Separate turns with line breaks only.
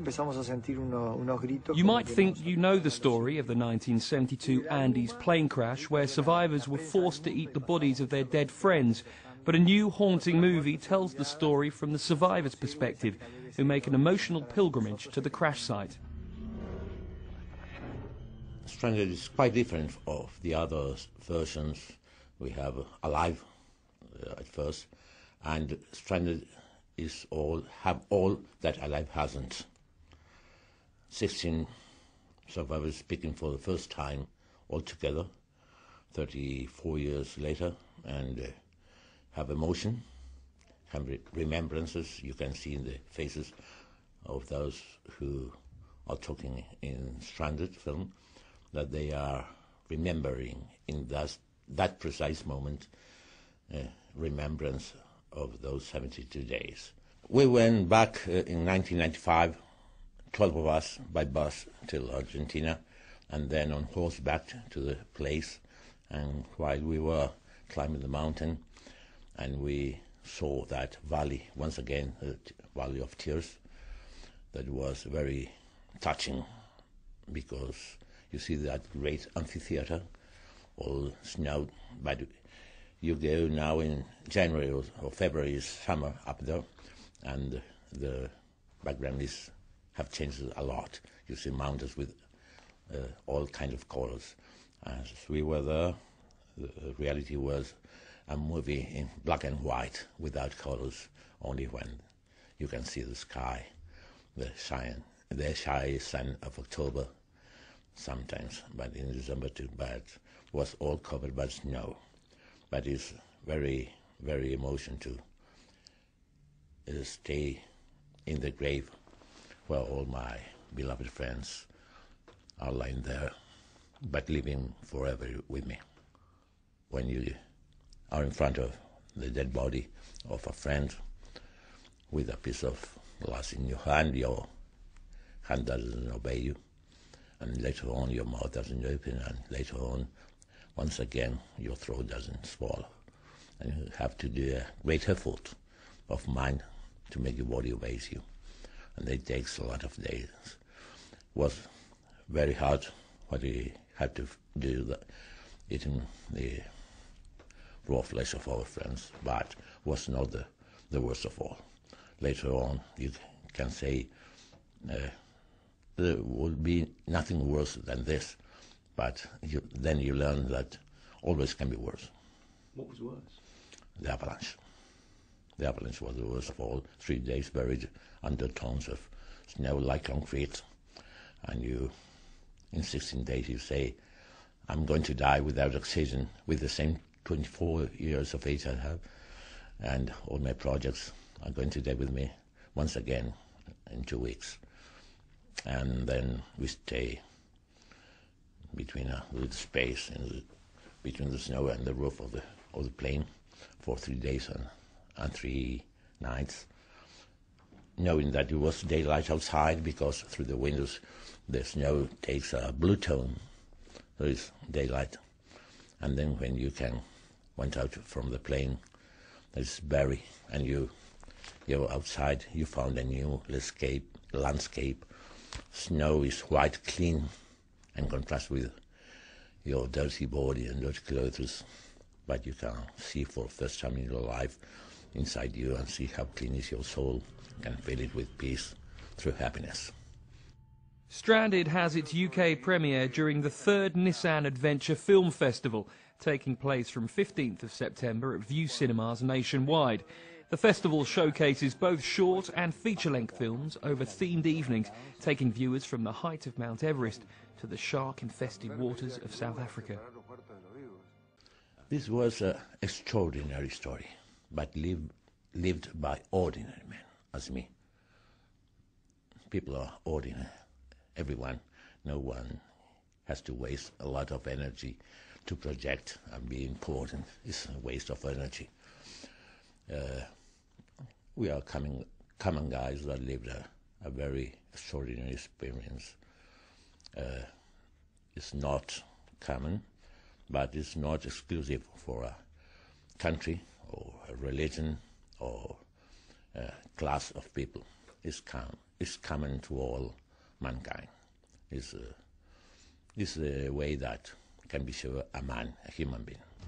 empezamos a sentir unos gritos.
You might think you know the story of the 1972 Andes plane crash where survivors were forced to eat the bodies of their dead friends. But a new haunting movie tells the story from the survivors' perspective, who make an emotional pilgrimage to the crash site.
Stranded is quite different of the other versions. We have Alive at first, and Stranded have all that Alive hasn't. 16 survivors speaking for the first time all together, 34 years later, and have emotion, have remembrances. You can see in the faces of those who are talking in Stranded film that they are remembering in that precise moment remembrance of those 72 days. We went back in 1995, 12 of us, by bus to Argentina, and then on horseback to the place. And while we were climbing the mountain, and we saw that valley, once again, the Valley of Tears, that was very touching, because you see that great amphitheater, all snowed, but you go now in January or February, is summer up there, and the background have changed a lot. You see mountains with all kinds of colors. As we were there, the reality was a movie in black and white, without colors, only when you can see the sky, the shy sun of October sometimes, but in December too, but was all covered by snow. But it's very, very emotional to stay in the grave where all my beloved friends are lying there, but living forever with me. When you are in front of the dead body of a friend with a piece of glass in your hand doesn't obey you, and later on your mouth doesn't open, and later on, once again, your throat doesn't swallow. And you have to do a great effort of mind to make your body obey you. And it takes a lot of days. It was very hard what we had to do, eating the raw flesh of our friends, but was not the worst of all. Later on, you can say there would be nothing worse than this, but then you learn that always can be worse.
What was worse?
The avalanche. The avalanche was the worst of all. 3 days buried under tons of snow like concrete, and in 16 days you say, I'm going to die without oxygen, with the same 24 years of age I have, and all my projects are going to die with me once again in 2 weeks. And then we stay between a little space between the snow and the roof of the plane for 3 days and 3 nights, knowing that it was daylight outside, because through the windows the snow takes a blue tone, so it's daylight. And then when you went out from the plane, there's berry, and you go outside, you found a new landscape. Snow is white, clean, and contrast with your dirty body and dirty clothes, but you can see for the first time in your life inside you and see how clean is your soul, can fill it with peace through happiness.
Stranded has its UK premiere during the 3rd Nissan Adventure Film Festival, taking place from 15th of September at View Cinemas nationwide. The festival showcases both short and feature-length films over themed evenings, taking viewers from the height of Mount Everest to the shark-infested waters of South Africa.
This was an extraordinary story, but lived by ordinary men, as me. People are ordinary, everyone. No one has to waste a lot of energy to project and be important. It's a waste of energy. We are common guys that lived a very extraordinary experience. It's not common, but it's not exclusive for a country or a religion or a class of people. It's is common to all mankind. Is a way that can be sure a man, a human being.